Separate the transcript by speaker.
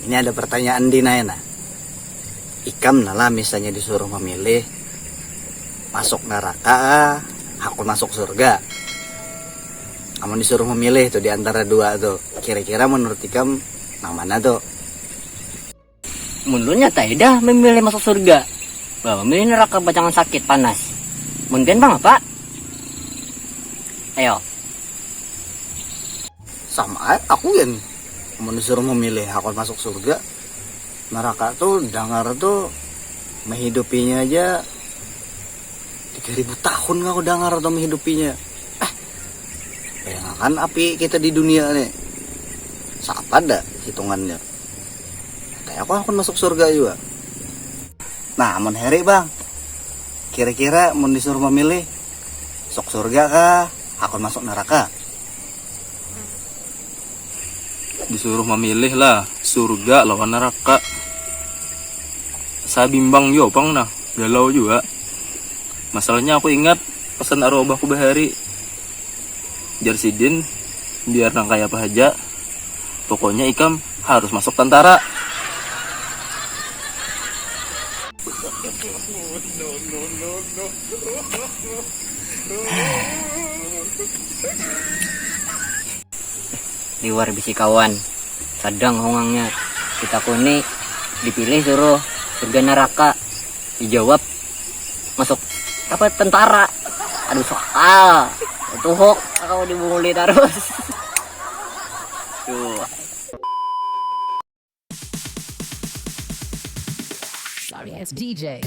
Speaker 1: Ini ada pertanyaan di Nayana. Ikam nala misalnya disuruh memilih masuk neraka, aku masuk surga. Kamu disuruh memilih tuh di antara dua tuh. Kira-kira menurut Ikam yang mana tuh?
Speaker 2: Menurutnya dah memilih masuk surga. Bah, memilih neraka jangan sakit panas. Mungkin bang apa? Ayo.
Speaker 1: Sama aku yang mau disuruh memilih aku masuk surga. Neraka tuh dengar tuh menghidupinya aja 3000 tahun aku dengar atau menghidupinya. Bayangkan api kita di dunia nih. Siapa dah hitungannya? Kayak aku akan masuk surga juga. Nah, mon Heri bang. Kira-kira mau disuruh memilih sok surga kah? Aku masuk neraka.
Speaker 3: Disuruh memilih lah surga lawan neraka. Saya bimbang yo bang nah, galau juga. Masalahnya aku ingat pesan arwahku bahari Jarsidin biar nang kayak apa aja. Pokoknya Ikam harus masuk tentara.
Speaker 2: Liwar bisi kawan. Sadang hongangnya. Kita kuni dipilih suruh surga neraka. Dijawab masuk apa tentara. Aduh soal. Tuhok kalau dibunguli terus. Tuh.
Speaker 4: Sorry, it's DJ.